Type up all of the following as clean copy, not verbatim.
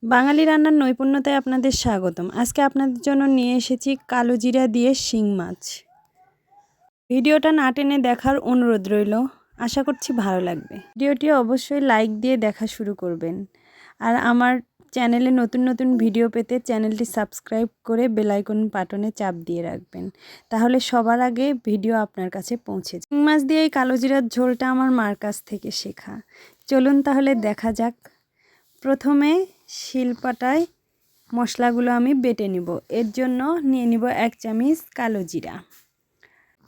বাঙালি রান্নার নৈপুণ্যতায় আপনাদের স্বাগতম। আজকে আপনাদের জন্য নিয়ে এসেছি কালো জিরা দিয়ে শিং মাছ। ভিডিওটা না টেনে দেখার অনুরোধ রইল, আশা করছি ভালো লাগবে। ভিডিওটি অবশ্যই লাইক দিয়ে দেখা শুরু করবেন। আর আমার চ্যানেলে নতুন নতুন ভিডিও পেতে চ্যানেলটি সাবস্ক্রাইব করে বেল আইকন বাটনে চাপ দিয়ে রাখবেন, তাহলে সবার আগে ভিডিও আপনার কাছে পৌঁছে যায়। শিং মাছ দিয়ে এই কালো জিরার ঝোলটা আমার মার কাছ থেকে শেখা। চলুন তাহলে দেখা যাক। প্রথমে শিলপাটায় মশলাগুলো আমি বেটে নিব। এর জন্য নিয়ে নিব 1 চামচ কালো জিরা,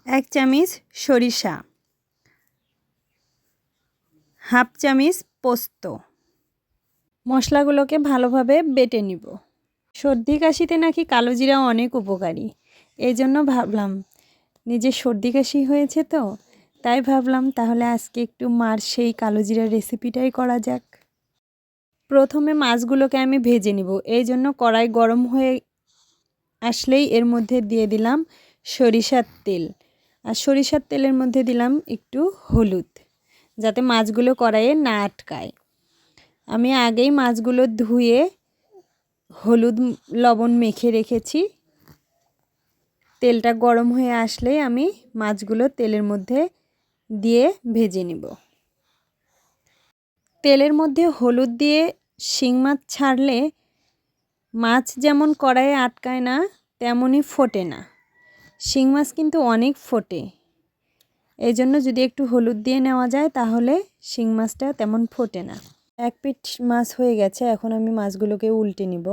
1 চামচ সরিষা, হাফ চামচ পোস্ত। মশলাগুলোকে ভালোভাবে বেটে নিব। সর্দি কাশিতে নাকি কালো জিরা অনেক উপকারী, এই জন্য ভাবলাম নিজের সর্দি কাশি হয়েছে তো, তাই ভাবলাম তাহলে আজকে একটু মার সেই কালো জিরার রেসিপিটাই করা যাক। প্রথমে মাছগুলোকে আমি ভেজে নিব, এই জন্য কড়াই গরম হয়ে আসলেই এর মধ্যে দিয়ে দিলাম সরিষার তেল, আর সরিষার তেলের মধ্যে দিলাম একটু হলুদ, যাতে মাছগুলো কড়াইয়ে না আটকায়। আমি আগেই মাছগুলো ধুয়ে হলুদ লবণ মেখে রেখেছি। তেলটা গরম হয়ে আসলেই আমি মাছগুলো তেলের মধ্যে দিয়ে ভেজে নিব। তেলের মধ্যে হলুদ দিয়ে শিং মাছ ছাড়লে মাছ যেমন কড়াইয়ে আটকায় না, তেমনই ফোটে না। শিং মাছ কিন্তু অনেক ফোটে, এই জন্য যদি একটু হলুদ দিয়ে নেওয়া যায় তাহলে শিং মাছটা তেমন ফোটে না। 1 পিঠ মাছ হয়ে গেছে, এখন আমি মাছগুলোকে উল্টে নিব।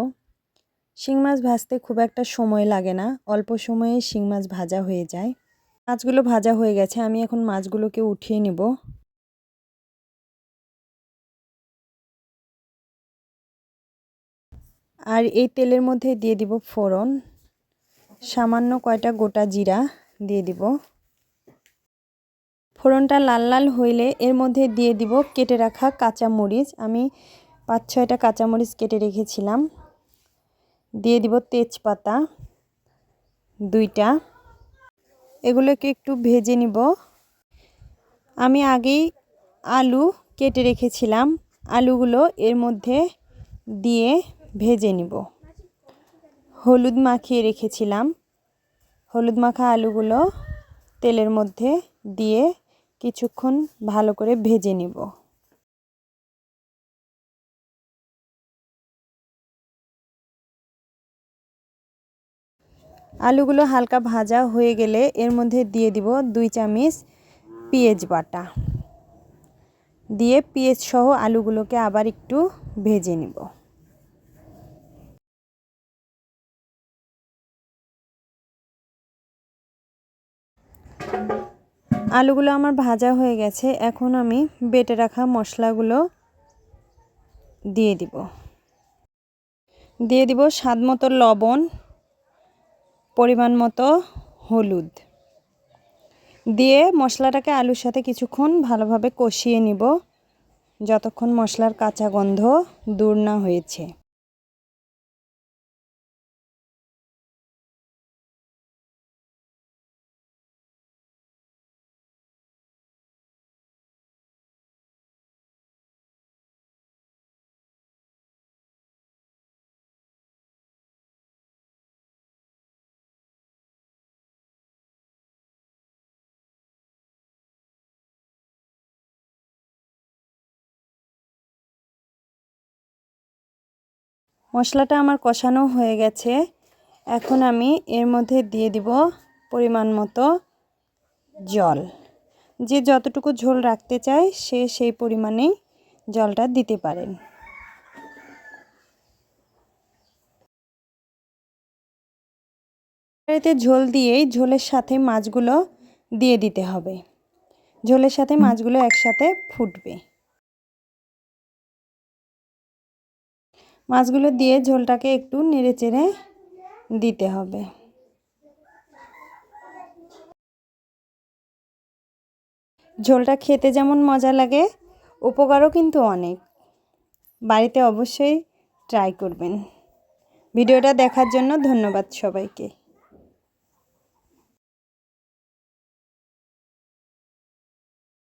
শিং মাছ ভাজতে খুব একটা সময় লাগে না, অল্প সময়ে শিং মাছ ভাজা হয়ে যায়। মাছগুলো ভাজা হয়ে গেছে, আমি এখন মাছগুলোকে উঠিয়ে নেব। আর এই তেলের মধ্যে দিয়ে দিব ফোড়ন, সামান্য কয়টা গোটা জিরা দিয়ে দিব। ফোড়নটা লাল লাল হইলে এর মধ্যে দিয়ে দিব কেটে রাখা কাঁচা মরিচ। আমি 5-6টা কাঁচা মরিচ কেটে রেখেছিলাম। দিয়ে দিব তেজপাতা 2টা। এগুলোকে একটু ভেজে নিব। আমি আগেই আলু কেটে রেখেছিলাম, আলুগুলো এর মধ্যে দিয়ে ভেজে নিব। হলুদ মাখিয়ে রেখেছিলাম, হলুদ মাখা আলুগুলো তেলের মধ্যে দিয়ে কিছুক্ষণ ভালো করে ভেজে নিব। আলুগুলো হালকা ভাজা হয়ে গেলে এর মধ্যে দিয়ে দিব 2 চামচ পেঁয়াজ বাটা, দিয়ে পেঁয়াজ সহ আলুগুলোকে আবার একটু ভেজে নিব। আলুগুলো আমার ভাজা হয়ে গেছে, এখন আমি বেটে রাখা মশলাগুলো দিয়ে দিব। দিয়ে দিব স্বাদ মতো লবণ, পরিমাণ মতো হলুদ দিয়ে মশলাটাকে আলুর সাথে কিছুক্ষণ ভালোভাবে কষিয়ে নিব, যতক্ষণ মশলার কাঁচা গন্ধ দূর না হয়েছে। মশলাটা আমার কষানো হয়ে গেছে, এখন আমি এর মধ্যে দিয়ে দিব পরিমাণ মতো জল। যে যতটুকু ঝোল রাখতে চায় সে সেই পরিমাণেই জলটা দিতে পারেন। এতে ঝোল দিয়েই ঝোলের সাথে মাছগুলো দিয়ে দিতে হবে, ঝোলের সাথে মাছগুলো একসাথে ফুটবে। মাছগুলো দিয়ে ঝোলটাকে একটু নেড়েচেড়ে দিতে হবে। ঝোলটা খেতে যেমন মজা লাগে, উপকারও কিন্তু অনেক। বাড়িতে অবশ্যই ট্রাই করবেন। ভিডিওটা দেখার জন্য ধন্যবাদ সবাইকে।